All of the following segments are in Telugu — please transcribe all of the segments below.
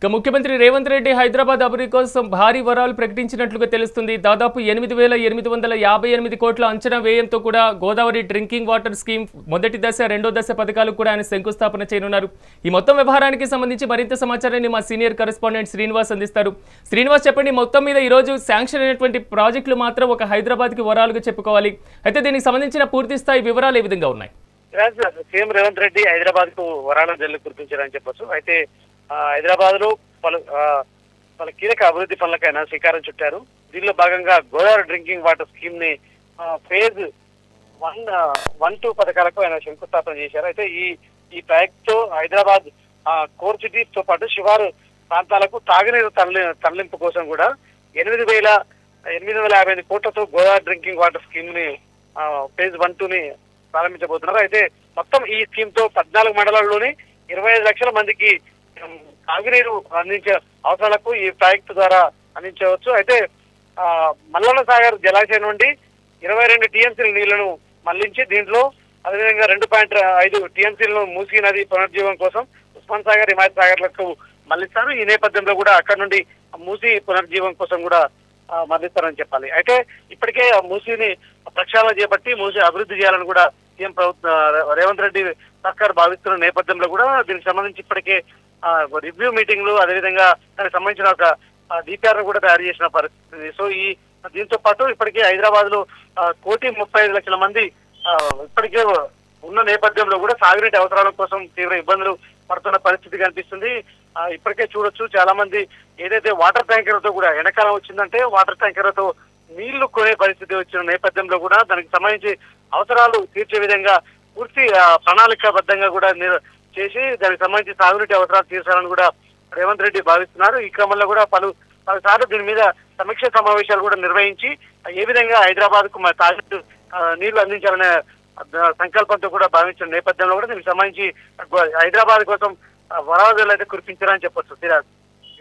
ఇక ముఖ్యమంత్రి రేవంత్ రెడ్డి హైదరాబాద్ అభివృద్ధి కోసం భారీ వరాలు ప్రకటించినట్లుగా తెలుస్తుంది. దాదాపు 8,858 కోట్ల అంచనా వ్యయంతో కూడా గోదావరి డ్రింకింగ్ వాటర్ స్కీమ్ మొదటి దశ, రెండో దశ పథకాలకు కూడా ఆయన శంకుస్థాపన చేయనున్నారు. ఈ మొత్తం వ్యవహారానికి సంబంధించి మరింత సమాచారాన్ని మా సీనియర్ కరెస్పాండెంట్ శ్రీనివాస్ అందిస్తారు. శ్రీనివాస్, చెప్పండి, మొత్తం మీద ఈ రోజు శాంక్షన్ అయినటువంటి ప్రాజెక్టులు మాత్రం ఒక హైదరాబాద్కి వరాలుగా చెప్పుకోవాలి. అయితే దీనికి సంబంధించిన పూర్తి స్థాయి వివరాలు ఏ విధంగా ఉన్నాయి? సీఎం రేవంత్ రెడ్డి హైదరాబాద్ కు వరాలను జల్లు కురిపించారని చెప్పొచ్చు. అయితే హైదరాబాద్ లో పలు కీలక అభివృద్ధి పనులకైనా శ్రీకారం చుట్టారు. దీనిలో భాగంగా గోదావరి డ్రింకింగ్ వాటర్ స్కీమ్ ని ఫేజ్ 1-2 పథకాలకు ఆయన శంకుస్థాపన చేశారు. అయితే ఈ ప్రాజెక్ట్ తో హైదరాబాద్ కోర్ సిటీస్ తో పాటు శివారు ప్రాంతాలకు తాగునీరు తరలింపు కోసం కూడా 8,858 కోట్లతో గోదావరి డ్రింకింగ్ వాటర్ స్కీమ్ ని ఫేజ్ 1-2 ని ప్రారంభించబోతున్నారు. అయితే మొత్తం ఈ స్కీమ్ తో 14 మండలాల్లోని 25 లక్షల మందికి తాగునీరు అందించే అవసరాలకు ఈ ప్రాజెక్టు ద్వారా అందించవచ్చు. అయితే మల్లన్న సాగర్ జలాశయం నుండి 22 టీఎంసీల నీళ్లను మళ్లించి దీంట్లో అదేవిధంగా 2.5 టీఎంసీలను మూసీ నది పునర్జీవం కోసం ఉస్మాన్ సాగర్, హిమాయత్ సాగర్లకు మళ్లిస్తారు. ఈ నేపథ్యంలో కూడా అక్కడ నుండి మూసీ పునర్జీవం కోసం కూడా మళ్లిస్తారని చెప్పాలి. అయితే ఇప్పటికే మూసీని ప్రక్షాళన చేపట్టి మూసీ అభివృద్ధి చేయాలని కూడా సీఎం రేవంత్ రెడ్డి సర్కార్ భావిస్తున్న నేపథ్యంలో కూడా దీనికి సంబంధించి ఇప్పటికే రివ్యూ మీటింగ్లు, అదేవిధంగా దానికి సంబంధించిన ఒక డిపిఆర్ కూడా తయారు చేసిన పరిస్థితి. సో దీంతో పాటు ఇప్పటికే హైదరాబాద్ లో 1,35,00,000 మంది ఇప్పటికే ఉన్న నేపథ్యంలో కూడా సాగునీటి అవసరాల కోసం తీవ్ర ఇబ్బందులు పడుతున్న పరిస్థితి కనిపిస్తుంది. ఇప్పటికే చూడొచ్చు, చాలా మంది ఏదైతే వాటర్ ట్యాంకర్లతో కూడా ఎండాకాలం వచ్చిందంటే వాటర్ ట్యాంకర్లతో నీళ్లు కొనే పరిస్థితి వచ్చిన నేపథ్యంలో కూడా దానికి సంబంధించి అవసరాలు తీర్చే విధంగా పూర్తి ప్రణాళికాబద్ధంగా కూడా చేసి దానికి సంబంధించి సాగునీటి అవసరాలు తీర్చాలని కూడా రేవంత్ రెడ్డి భావిస్తున్నారు. ఈ క్రమంలో కూడా పలుసార్లు దీని మీద సమీక్ష సమావేశాలు కూడా నిర్వహించి ఏ విధంగా హైదరాబాద్ కు తాగునీటి నీళ్లు అందించాలనే సంకల్పంతో కూడా భావించిన నేపథ్యంలో కూడా దీనికి సంబంధించి హైదరాబాద్ కోసం వరాలు అయితే కురిపించారని చెప్పొచ్చు.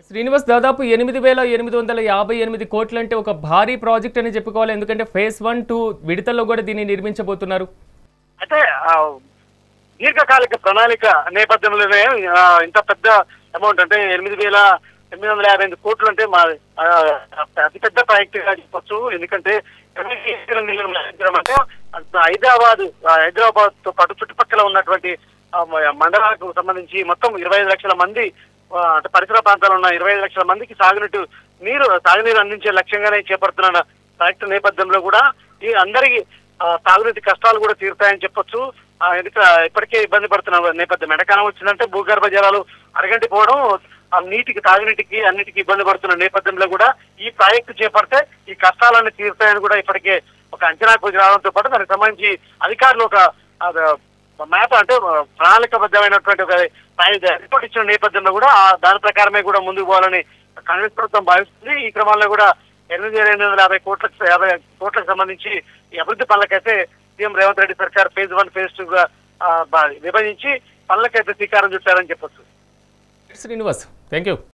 శ్రీనివాస్, దాదాపు 8,858 కోట్లు అంటే ఒక భారీ ప్రాజెక్ట్ అని చెప్పుకోవాలి. ఎందుకంటే ఫేజ్ 1-2 విడతల్లో కూడా దీన్ని నిర్మించబోతున్నారు. అయితే దీర్ఘకాలిక ప్రణాళిక నేపథ్యంలోనే ఇంత పెద్ద అమౌంట్ అంటే 8,858 కోట్లు అంటే అతిపెద్ద ప్రాజెక్ట్ గా చెప్పొచ్చు. ఎందుకంటే అంటే హైదరాబాద్ తో పాటు చుట్టుపక్కల ఉన్నటువంటి మండలాలకు సంబంధించి మొత్తం 25 లక్షల మంది అంటే పరిసర ప్రాంతాల్లో ఉన్న 25 లక్షల మందికి తాగునీరు అందించే లక్ష్యంగానే చేపడుతున్న ప్రాజెక్టు నేపథ్యంలో కూడా ఈ అందరికి తాగునీటి కష్టాలు కూడా తీరుతాయని చెప్పొచ్చు. ఇప్పటికే ఇబ్బంది పడుతున్న నేపథ్యం, ఎండాకాలం వచ్చిందంటే భూగర్భ జలాలు అడగంటిపోవడం, తాగునీటికి అన్నిటికీ ఇబ్బంది పడుతున్న నేపథ్యంలో కూడా ఈ ప్రాజెక్టు చేపడితే ఈ కష్టాలన్నీ తీరుతాయని కూడా ఇప్పటికే ఒక అంచనాకు రావడంతో పాటు దానికి సంబంధించి అధికారులు ఒక మ్యాప్ అంటే ప్రణాళికబద్ధమైనటువంటి ఒక రిపోర్ట్ ఇచ్చిన నేపథ్యంలో కూడా దాని ప్రకారమే కూడా ముందుకు పోవాలని కాంగ్రెస్ ప్రభుత్వం భావిస్తుంది. ఈ క్రమంలో కూడా 8,250 కోట్లకు సంబంధించి ఈ అభివృద్ధి పనులకైతే సీఎం రేవంత్ రెడ్డి సర్కార్ ఫేజ్ 1, ఫేజ్ 2 గా విభజించి పనులకైతే శ్రీకారం చుట్టారని చెప్పొచ్చు. Srinivas, thank you.